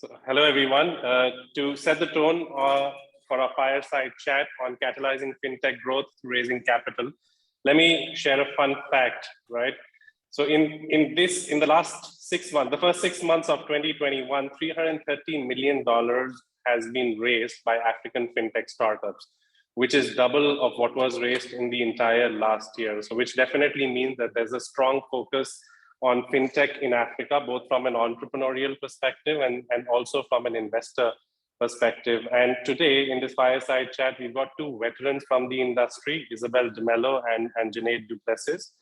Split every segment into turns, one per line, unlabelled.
So, hello, everyone. To set the tone for our fireside chat on catalyzing fintech growth through raising capital, let me share a fun fact, right? So in the last 6 months, the first 6 months of 2021, $330 million has been raised by African fintech startups, which is double of what was raised in the entire last year. So which definitely means that there's a strong focus on fintech in Africa, both from an entrepreneurial perspective and also from an investor perspective. And today in this fireside chat, we've got two veterans from the industry, Isabelle de Melo and Janade du Plessis.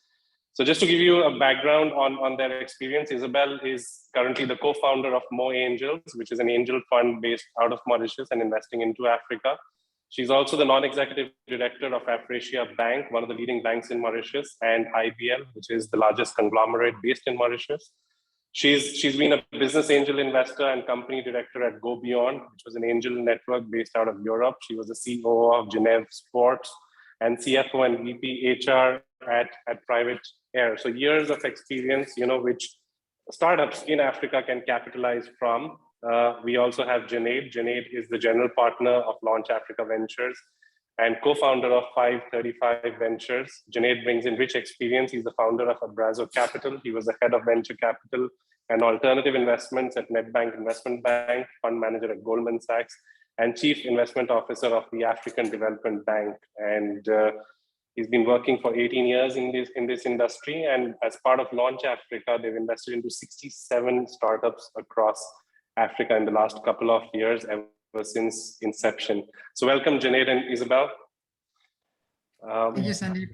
So just to give you a background on their experience, Isabelle is currently the co-founder of Mo Angels, which is an angel fund based out of Mauritius and investing into Africa. She's also the non-executive director of AFF2021 Bank, one of the leading banks in Mauritius, and IBL, which is the largest conglomerate based in Mauritius. She's been a business angel investor and company director at Go Beyond, which was an angel network based out of Europe. She was the CEO of Janade Sports and CFO and VP HR at Private Air. So years of experience, which startups in Africa can capitalize from. We also have Janade. Janade is the general partner of Launch Africa Ventures and co-founder of 535 Ventures. Janade brings in rich experience. He's the founder of Abrazo Capital. He was the head of venture capital and alternative investments at Nedbank Investment Bank, fund manager at Goldman Sachs, and chief investment officer of the African Development Bank. And he's been working for 18 years in this industry. And as part of Launch Africa, they've invested into 67 startups across Africa in the last couple of years, ever since inception. So welcome, Janade and Isabelle.
Thank you, Sandeep.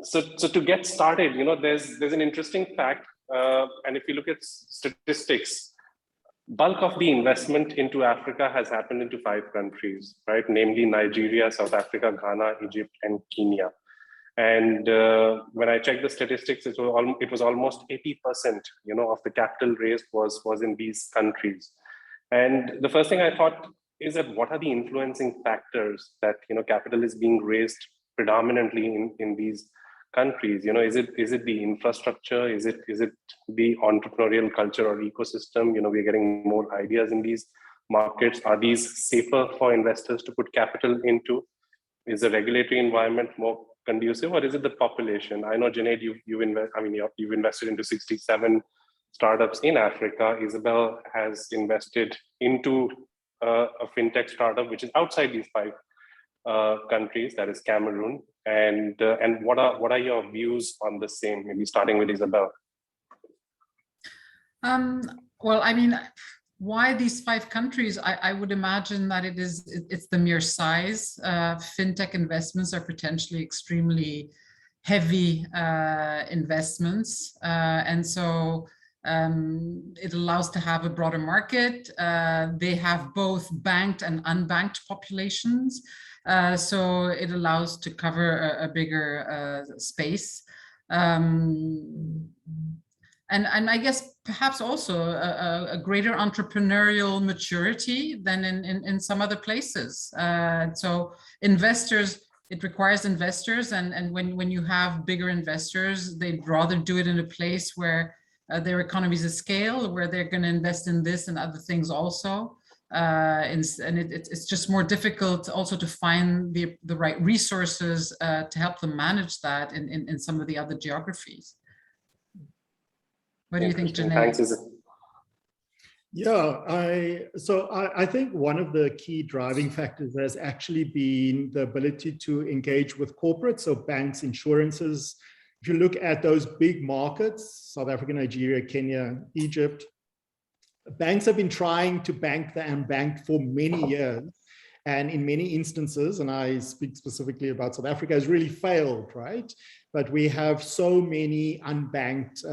So to get started, there's an interesting fact, and if you look at statistics, bulk of the investment into Africa has happened into 5 countries, right? Namely Nigeria, South Africa, Ghana, Egypt, and Kenya. And when I checked the statistics, it was almost 80%, of the capital raised was in these countries. And the first thing I thought is that what are the influencing factors that capital is being raised predominantly in these countries? Is it the infrastructure? Is it the entrepreneurial culture or ecosystem? We're getting more ideas in these markets. Are these safer for investors to put capital into? Is the regulatory environment more conducive, or is it the population? I know, Janade, you've invested into 67 startups in Africa. Isabelle has invested into a fintech startup which is outside these 5 countries, that is Cameroon. And what are your views on the same? Maybe starting with Isabelle.
Well, why these 5 countries? I would imagine that it's the mere size. Fintech investments are potentially extremely heavy investments, and so it allows to have a broader market. They have both banked and unbanked populations, so it allows to cover a bigger space. And I guess perhaps also a greater entrepreneurial maturity than in some other places. So investors, it requires investors, and when you have bigger investors, they'd rather do it in a place where their economies of scale, where they're going to invest in this and other things also. And it's just more difficult also to find the right resources to help them manage that in some of the other geographies. What do you think, Janade?
Thanks,
Yeah, I think one of the key driving factors has actually been the ability to engage with corporates, so banks, insurances. If you look at those big markets, South Africa, Nigeria, Kenya, Egypt, banks have been trying to bank the unbanked for many years. And in many instances, and I speak specifically about South Africa, has really failed, right? But we have so many unbanked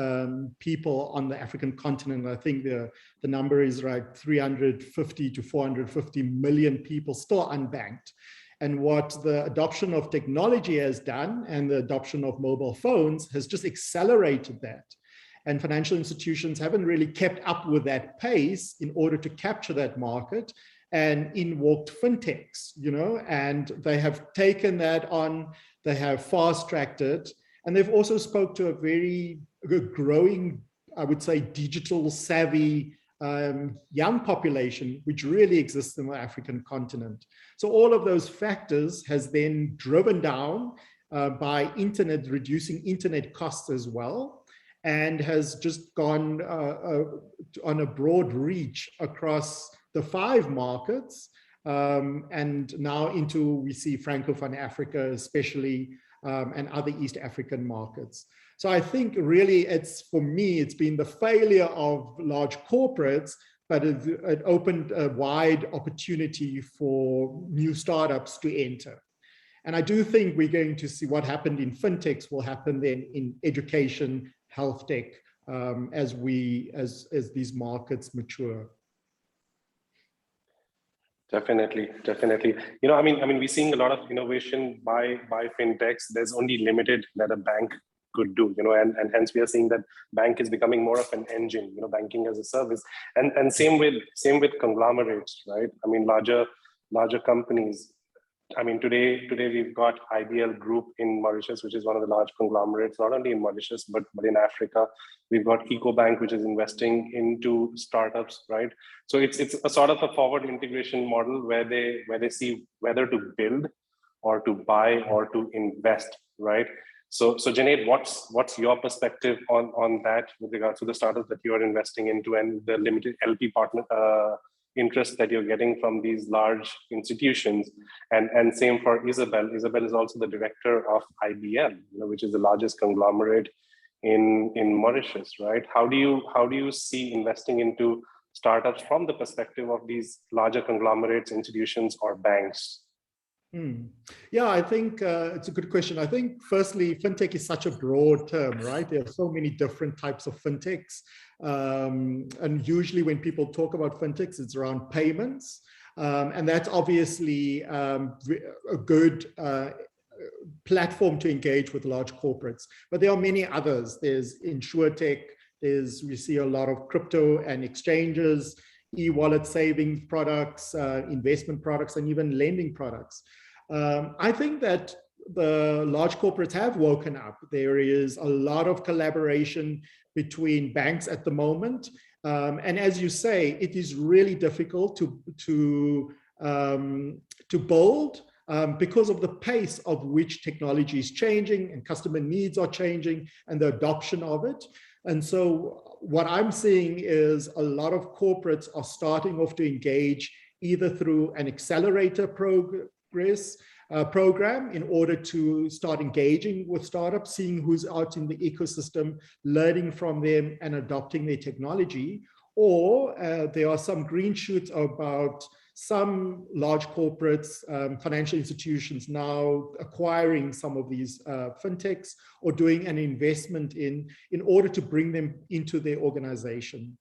people on the African continent. I think the number is like 350 to 450 million people still unbanked. And what the adoption of technology has done and the adoption of mobile phones has just accelerated that. And financial institutions haven't really kept up with that pace in order to capture that market. And in walked fintechs, and they have taken that on, they have fast-tracked it, and they've also spoke to a very growing, I would say, digital savvy young population, which really exists in the African continent. So all of those factors has then driven down by internet, reducing internet costs as well, and has just gone on a broad reach across the 5 markets, and now into, we see Francophone Africa especially, and other East African markets. So I think really for me, it's been the failure of large corporates, but it opened a wide opportunity for new startups to enter. And I do think we're going to see what happened in fintechs will happen then in education, health tech, as these markets mature.
Definitely. I mean, we're seeing a lot of innovation by fintechs. There's only limited that a bank could do, and hence we are seeing that bank is becoming more of an engine, banking as a service, and same with conglomerates, right? I mean, larger companies. I mean, today we've got IBL Group in Mauritius, which is one of the large conglomerates, not only in Mauritius, but in Africa. We've got EcoBank, which is investing into startups, right? So it's a sort of a forward integration model where they see whether to build or to buy or to invest, right? So Janade, what's your perspective on that with regards to the startups that you are investing into and the limited LP partner interest that you're getting from these large institutions, and same for Isabelle. Isabelle is also the director of IBL, which is the largest conglomerate in Mauritius, right? How do you see investing into startups from the perspective of these larger conglomerates, institutions, or banks?
Yeah, I think it's a good question. I think firstly, fintech is such a broad term, right? There are so many different types of fintechs. And usually when people talk about fintechs, it's around payments. And that's obviously a good platform to engage with large corporates. But there are many others. There's insurtech, we see a lot of crypto and exchanges, e-wallet savings products, investment products, and even lending products. I think that the large corporates have woken up. There is a lot of collaboration between banks at the moment. And as you say, it is really difficult to build because of the pace of which technology is changing and customer needs are changing and the adoption of it. And so what I'm seeing is a lot of corporates are starting off to engage either through an accelerator program in order to start engaging with startups, seeing who's out in the ecosystem, learning from them and adopting their technology. Or there are some green shoots about some large corporates, financial institutions now acquiring some of these fintechs or doing an investment in order to bring them into their organization.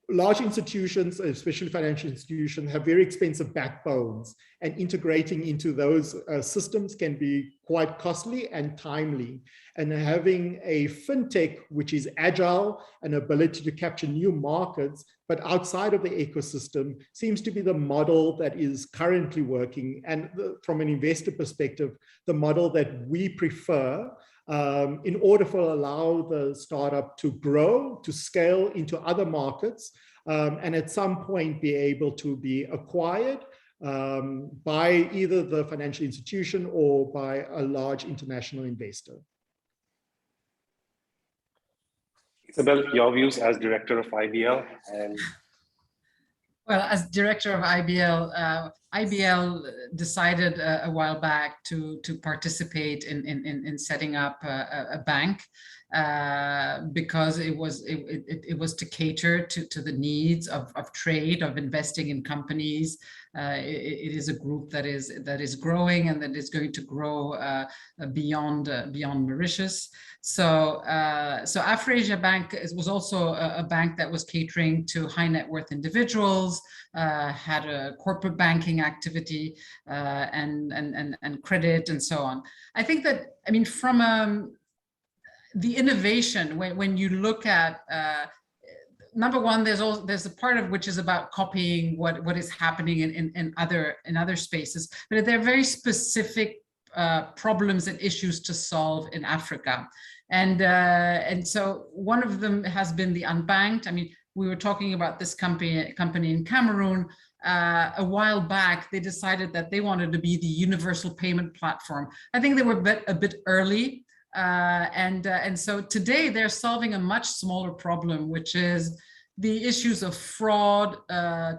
Large institutions, especially financial institutions, have very expensive backbones, and integrating into those systems can be quite costly and timely. And having a fintech which is agile and ability to capture new markets, but outside of the ecosystem, seems to be the model that is currently working. And from an investor perspective, the model that we prefer in order to allow the startup to grow, to scale into other markets, and at some point be able to be acquired by either the financial institution or by a large international investor.
Isabelle, your views as director of IBL and
well, as director of IBL, IBL decided a while back to participate in setting up a bank because it was to cater to the needs of trade, of investing in companies. It is a group that is growing and that is going to grow beyond Mauritius. So Afrasia Bank was also a bank that was catering to high net worth individuals, had a corporate banking activity and credit and so on. I think that, I mean, from the innovation, when you look at number one, there's a part of which is about copying what is happening in other spaces, but there are very specific problems and issues to solve in Africa. And so one of them has been the unbanked. I mean, we were talking about this company in Cameroon. A while back, they decided that they wanted to be the universal payment platform. I think they were a bit early. And so today they're solving a much smaller problem, which is the issues of fraud,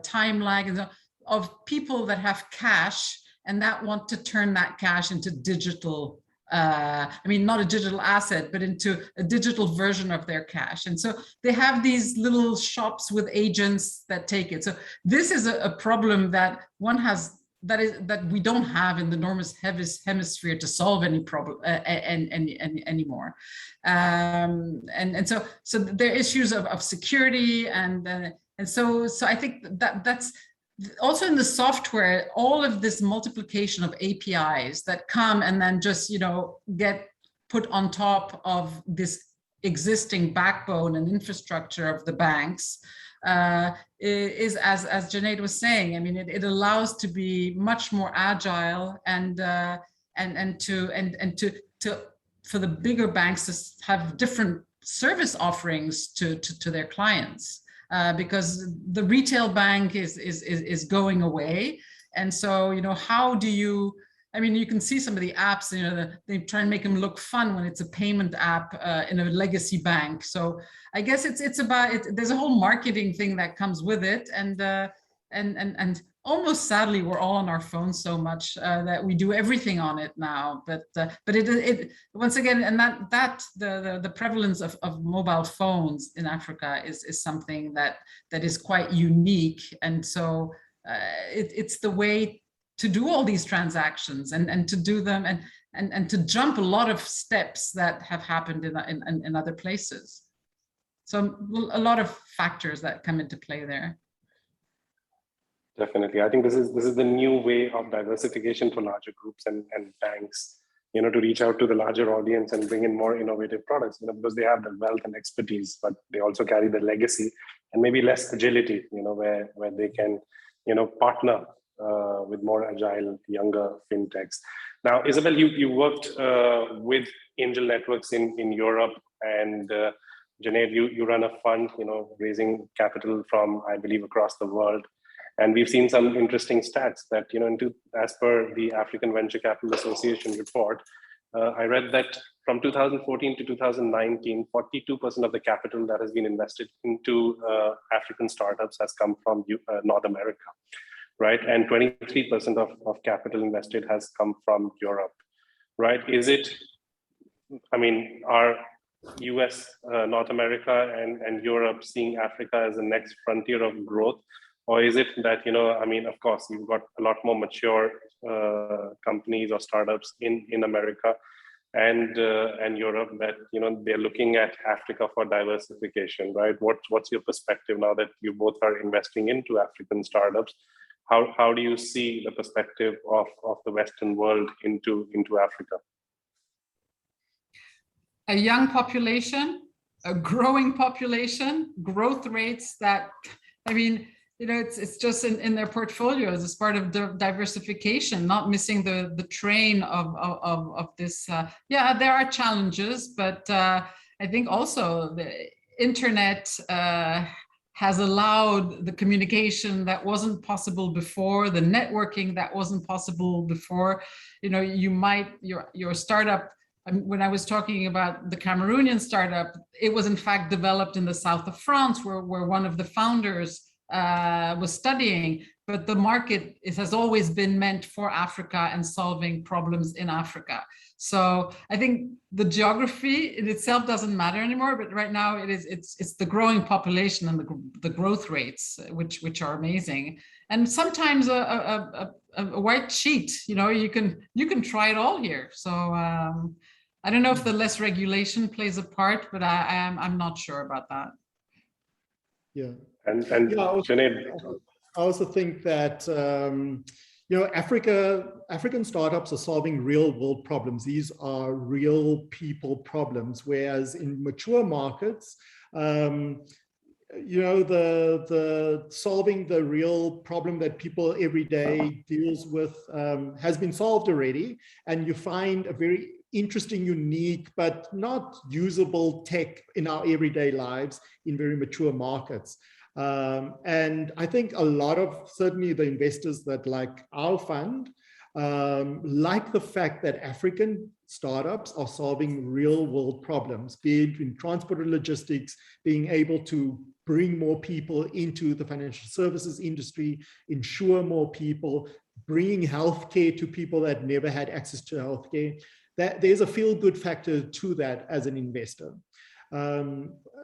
time lag, and of people that have cash and that want to turn that cash into digital, I mean, not a digital asset, but into a digital version of their cash. And so they have these little shops with agents that take it. So this is a problem that one has, that we don't have in the enormous hemisphere to solve any problem anymore. And so there are issues of security and so I think that's also in the software, all of this multiplication of APIs that come and then just, you know, get put on top of this existing backbone and infrastructure of the banks is, as Janade was saying, I mean, it allows to be much more agile and for the bigger banks to have different service offerings to their clients. Because the retail bank is going away. And so, you know, how do you, I mean, you can see some of the apps, you know, they try and make them look fun when it's a payment app in a legacy bank. So I guess it's about, there's a whole marketing thing that comes with it. And almost sadly, we're all on our phones so much that we do everything on it now. But it once again, and the prevalence of mobile phones in Africa is something that is quite unique. And so it's the way to do all these transactions and to do them and to jump a lot of steps that have happened in other places. So a lot of factors that come into play there.
Definitely. I think this is the new way of diversification for larger groups and banks, you know, to reach out to the larger audience and bring in more innovative products, you know, because they have the wealth and expertise, but they also carry the legacy and maybe less agility, you know, where they can, you know, partner with more agile, younger fintechs. Now, Isabelle, you worked with angel networks in Europe, and Janade, you run a fund, you know, raising capital from, I believe, across the world. And we've seen some interesting stats that, you know, as per the African Venture Capital Association report, I read that from 2014 to 2019, 42% of the capital that has been invested into African startups has come from North America, right? And 23% of capital invested has come from Europe, right? Is it, I mean, are US, North America and Europe seeing Africa as the next frontier of growth? Or is it that, you know, I mean, of course, you've got a lot more mature companies or startups in America and Europe that, you know, they're looking at Africa for diversification, right? What's your perspective now that you both are investing into African startups? How do you see the perspective of the Western world into Africa?
A young population, a growing population, growth rates that, I mean, you know, it's just in their portfolios as part of diversification, not missing the train of this. Yeah, there are challenges, but I think also the internet has allowed the communication that wasn't possible before, the networking that wasn't possible before. You know, you might, your startup when I was talking about the Cameroonian startup, it was in fact developed in the south of France, where one of the founders was studying. But the market, it has always been meant for Africa and solving problems in Africa. So I think the geography in itself doesn't matter anymore, but right now it's the growing population and the growth rates, which are amazing. And sometimes a white sheet, you can try it all here. So I don't know if the less regulation plays a part, but I'm not sure about that.
Yeah.
And
Janade, I also think that African startups are solving real world problems. These are real people problems, whereas in mature markets, the solving the real problem that people every day deals with has been solved already, and you find a very interesting, unique, but not usable tech in our everyday lives in very mature markets. And I think a lot of, certainly the investors that like our fund, like the fact that African startups are solving real world problems, be it in transport and logistics, being able to bring more people into the financial services industry, insure more people, bringing healthcare to people that never had access to healthcare. That there's a feel-good factor to that as an investor.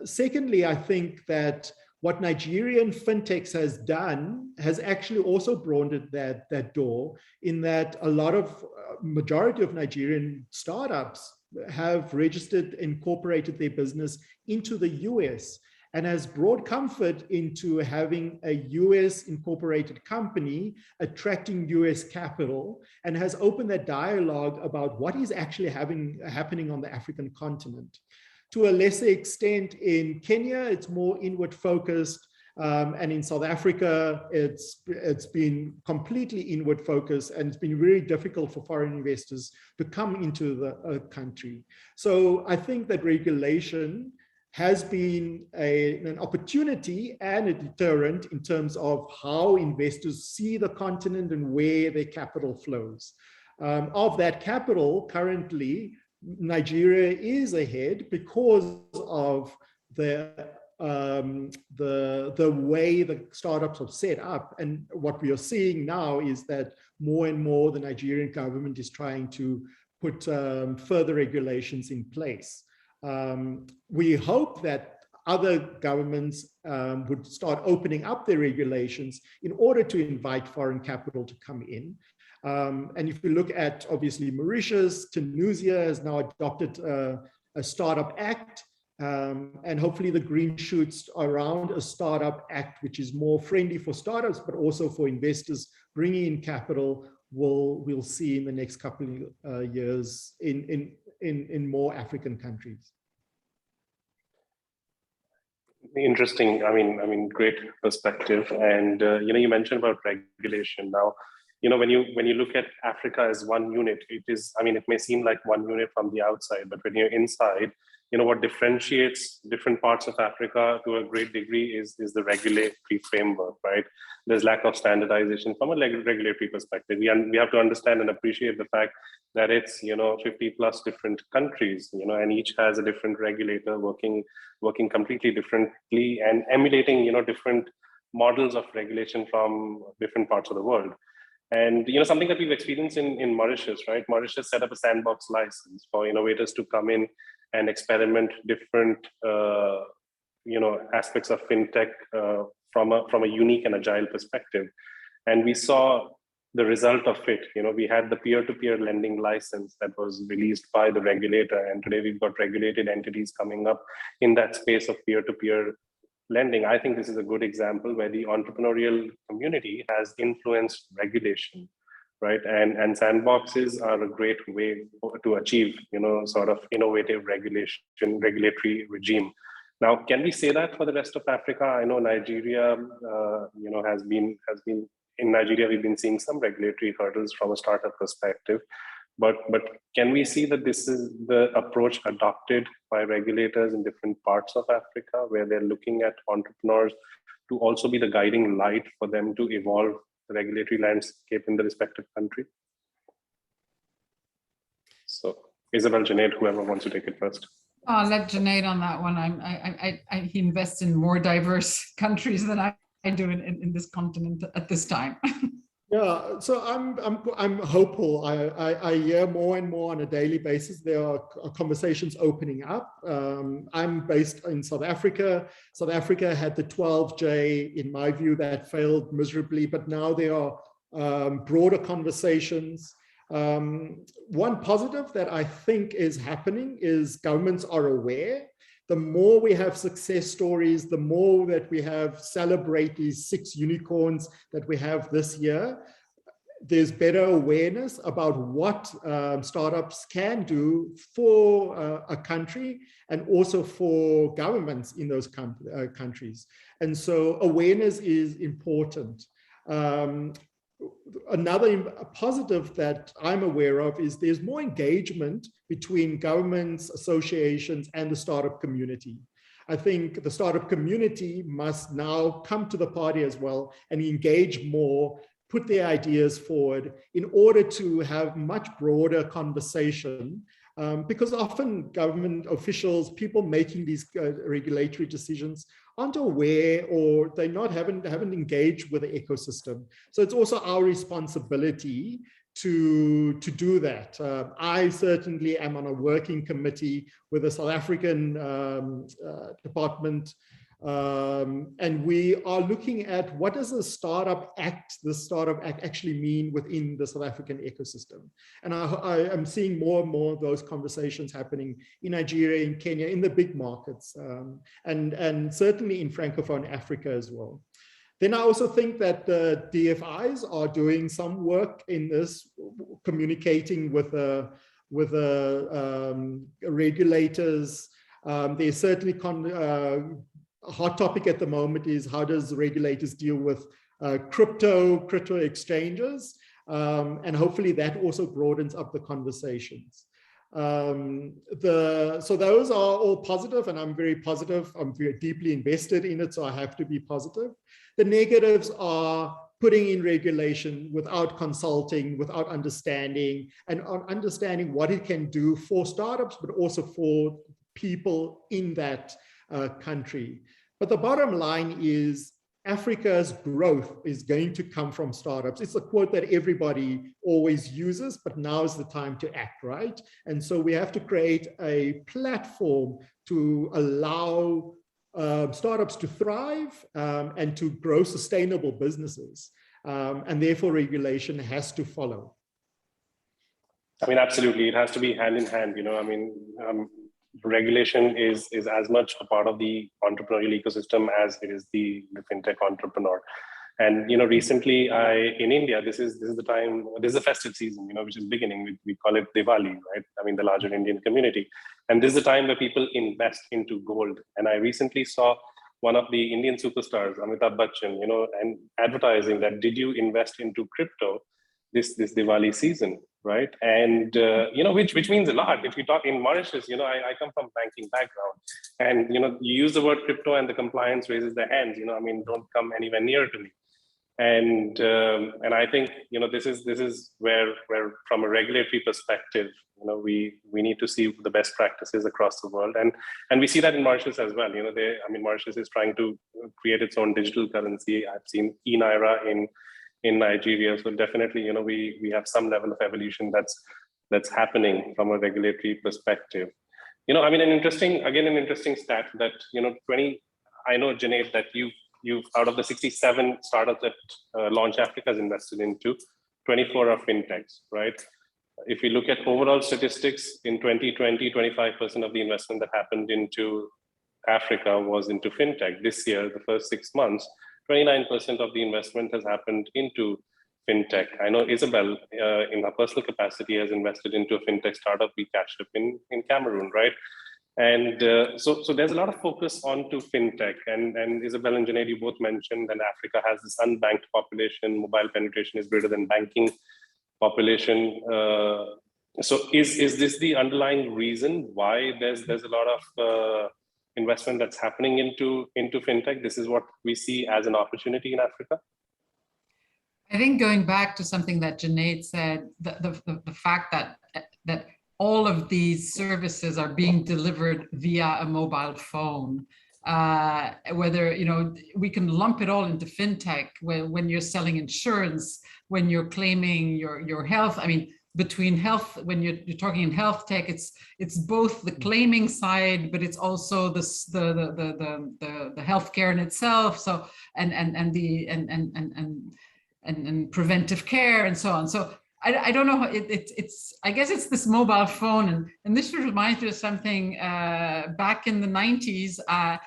Secondly, I think that what Nigerian fintechs has done has actually also broadened that door, in that a lot of majority of Nigerian startups have registered, incorporated their business into the US, and has brought comfort into having a US incorporated company attracting US capital, and has opened that dialogue about what is actually happening on the African continent. To a lesser extent, in Kenya, it's more inward focused, and in South Africa, it's been completely inward focused, and it's been very difficult for foreign investors to come into the country. So I think that regulation has been an opportunity and a deterrent in terms of how investors see the continent and where their capital flows. Of that capital, currently, Nigeria is ahead because of the way the startups are set up. And what we are seeing now is that more and more the Nigerian government is trying to put further regulations in place. We hope that other governments would start opening up their regulations in order to invite foreign capital to come in. And if you look at, obviously, Mauritius, Tunisia has now adopted a Startup Act, and hopefully the green shoots around a Startup Act, which is more friendly for startups, but also for investors bringing in capital, we'll see in the next couple of years in more African countries.
Interesting. I mean, great perspective. And you mentioned about regulation. Now, when you look at Africa as one unit, it may seem like one unit from the outside, but when you're inside, what differentiates different parts of Africa to a great degree is the regulatory framework, right? There's lack of standardization from a regulatory perspective. We have to understand and appreciate the fact that it's 50 plus different countries, and each has a different regulator working completely differently and emulating different models of regulation from different parts of the world. And something that we've experienced in Mauritius, right? Mauritius set up a sandbox license for innovators to come in and experiment different aspects of fintech from a unique and agile perspective. And we saw the result of it. We had the peer-to-peer lending license that was released by the regulator, and today we've got regulated entities coming up in that space of peer-to-peer lending. I think this is a good example where the entrepreneurial community has influenced regulation, right? And sandboxes are a great way to achieve, sort of innovative regulatory regime. Now, can we say that for the rest of Africa? I know Nigeria, has been in Nigeria, we've been seeing some regulatory hurdles from a startup perspective. But can we see that this is the approach adopted by regulators in different parts of Africa, where they're looking at entrepreneurs to also be the guiding light for them to evolve the regulatory landscape in the respective country? So Isabelle, Janade, whoever wants to take it first.
I'll let Janade on that one. He invests in more diverse countries than I do in this continent at this time.
Yeah, so I'm hopeful. I hear more and more on a daily basis. There are conversations opening up. I'm based in South Africa. South Africa had the 12J, in my view, that failed miserably, but now there are broader conversations. One positive that I think is happening is governments are aware. The more we have success stories, the more that we have celebrate these 6 unicorns that we have this year, there's better awareness about what startups can do for a country and also for governments in those countries. And so awareness is important. Another positive that I'm aware of is there's more engagement between governments, associations, and the startup community. I think the startup community must now come to the party as well and engage more, put their ideas forward in order to have much broader conversation. Because often government officials, people making these regulatory decisions aren't aware, or they haven't engaged with the ecosystem. So it's also our responsibility to do that. I certainly am on a working committee with the South African department, and we are looking at what does the Startup Act actually mean within the South African ecosystem. And I am seeing more and more of those conversations happening in Nigeria, in Kenya, in the big markets, and certainly in Francophone Africa as well. Then I also think that the DFIs are doing some work in this, communicating with regulators. There's certainly a hot topic at the moment is how does regulators deal with crypto exchanges, and hopefully that also broadens up the conversations. So those are all positive, and I'm very positive. I'm very deeply invested in it, so I have to be positive. The negatives are putting in regulation without consulting, without understanding, and understanding what it can do for startups, but also for people in that country. But the bottom line is Africa's growth is going to come from startups. It's a quote that everybody always uses, but now is the time to act, right? And so we have to create a platform to allow startups to thrive and to grow sustainable businesses. And therefore regulation has to follow.
I mean, absolutely. It has to be hand in hand, I mean, regulation is as much a part of the entrepreneurial ecosystem as it is the fintech entrepreneur. And recently in India, this is the festive season, which is beginning. We call it Diwali, right? I mean, the larger Indian community. And this is the time where people invest into gold. And I recently saw one of the Indian superstars, Amitabh Bachchan, and advertising that, did you invest into crypto this Diwali season, right? And which means a lot. If you talk in Mauritius, I come from banking background, and you use the word crypto and the compliance raises their hands. I mean, don't come anywhere near to me. And I think this is where from a regulatory perspective, we need to see the best practices across the world, and we see that in Mauritius as well. Mauritius is trying to create its own digital currency. I've seen e-Naira in Nigeria. So definitely, we have some level of evolution that's happening from a regulatory perspective. I mean, an interesting stat that, I know, Janade, that you've out of the 67 startups that Launch Africa has invested into, 24 are fintechs, right? If you look at overall statistics in 2020, 25% of the investment that happened into Africa was into fintech. This year, the first 6 months, 29% of the investment has happened into fintech. I know Isabelle, in her personal capacity, has invested into a fintech startup we cashed up in Cameroon, right? And so there's a lot of focus onto fintech. And Isabelle and Janade, you both mentioned that Africa has this unbanked population. Mobile penetration is greater than banking population. So is this the underlying reason why there's a lot of investment that's happening into fintech? This is what we see as an opportunity in Africa.
I think going back to something that Janade said, the fact that all of these services are being delivered via a mobile phone. Whether, you know, we can lump it all into fintech when you're selling insurance, when you're claiming your health. I mean, between health, when you're talking in health tech, it's both the claiming side, but it's also the healthcare in itself. So and preventive care and so on. So I don't know. It's I guess it's this mobile phone, and this reminds me of something back in the 90s. I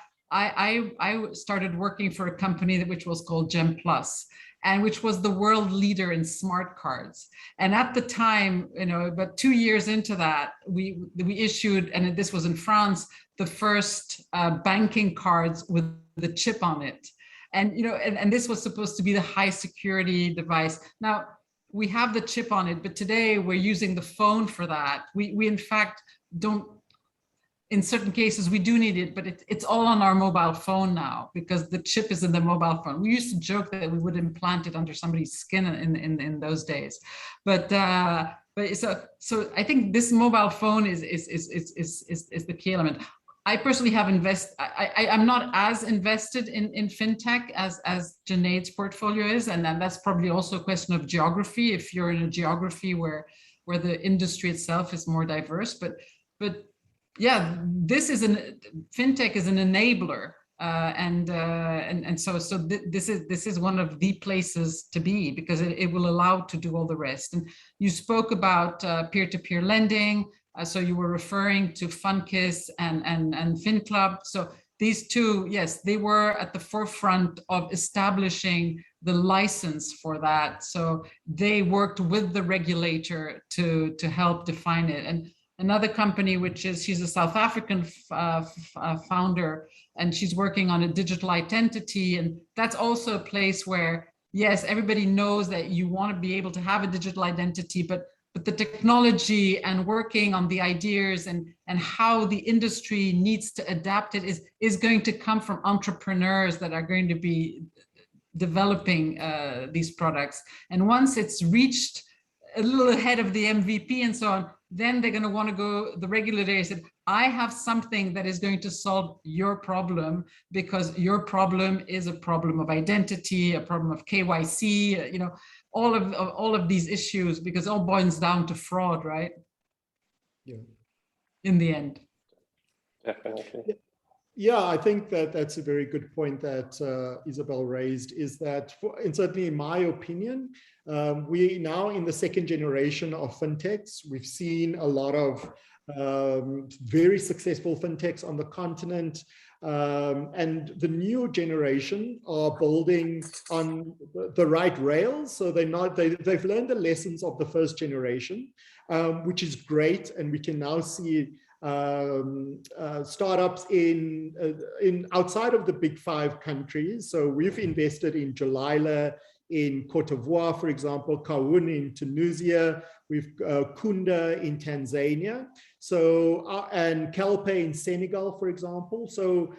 started working for a company which was called Gem Plus, and which was the world leader in smart cards. And at the time, you know, about 2 years into that, we issued, and this was in France, the first banking cards with the chip on it. And, you know, and this was supposed to be the high security device. Now, we have the chip on it, but today we're using the phone for that. We in fact don't, in certain cases we do need it, but it's all on our mobile phone now because the chip is in the mobile phone. We used to joke that we would implant it under somebody's skin in those days. But so I think this mobile phone is the key element. I personally have I'm not as invested in fintech as Janade's portfolio is, and then that's probably also a question of geography. If you're in a geography where the industry itself is more diverse, but yeah, this is fintech is an enabler, and so this is one of the places to be because it will allow to do all the rest. And you spoke about peer-to-peer lending. So you were referring to FunKiss and FinClub. So these two, yes, they were at the forefront of establishing the license for that. So they worked with the regulator to help define it. And another company, she's a South African founder, and she's working on a digital identity. And that's also a place where, yes, everybody knows that you want to be able to have a digital identity, but the technology and working on the ideas and how the industry needs to adapt it is going to come from entrepreneurs that are going to be developing these products. And once it's reached a little ahead of the MVP and so on, then they're going to want to go, the regulator said, I have something that is going to solve your problem because your problem is a problem of identity, a problem of KYC, you know, all of these issues, because it all boils down to fraud, right?
Yeah. In
the end.
Definitely.
Yeah, I think that's a very good point that Isabelle raised, is that, and certainly in my opinion, we now in the second generation of fintechs. We've seen a lot of very successful fintechs on the continent. And the new generation are building on the right rails. So they've learned the lessons of the first generation, which is great. And we can now see startups in outside of the big 5 countries. So we've invested in Jalila in Cote d'Ivoire, for example, Kaun in Tunisia, we've Kunda in Tanzania, so and Calpay in Senegal, for example. So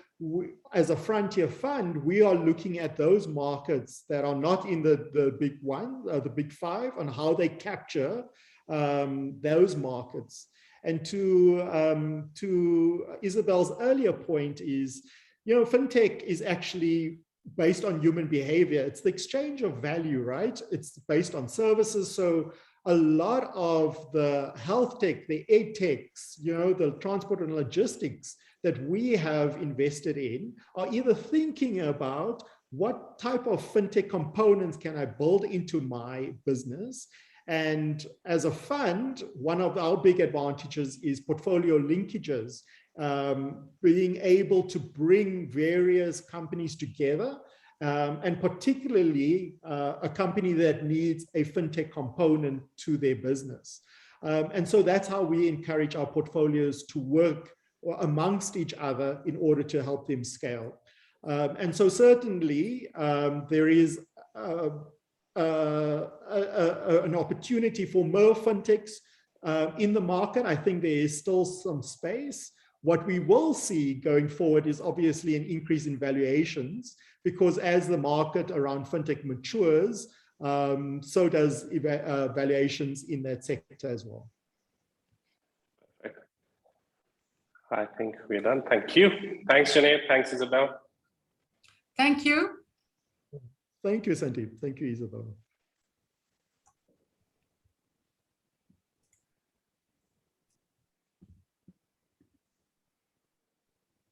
as a frontier fund, we are looking at those markets that are not in the big one, the big 5, and how they capture those markets. And to Isabelle's earlier point is, you know, fintech is actually based on human behavior. It's the exchange of value, right? It's based on services. So a lot of the health tech, the ed techs, you know, the transport and logistics that we have invested in are either thinking about what type of fintech components can I build into my business. And as a fund, one of our big advantages is portfolio linkages, being able to bring various companies together, and particularly a company that needs a fintech component to their business. And so that's how we encourage our portfolios to work amongst each other in order to help them scale. And so certainly there is an opportunity for more fintechs in the market. I think there is still some space. What we will see going forward is obviously an increase in valuations, because as the market around fintech matures, so does valuations in that sector as well.
I think we're done. Thank you. Thanks, Janade. Thanks, Isabelle.
Thank you.
Thank you, Sandeep. Thank you, Isabelle.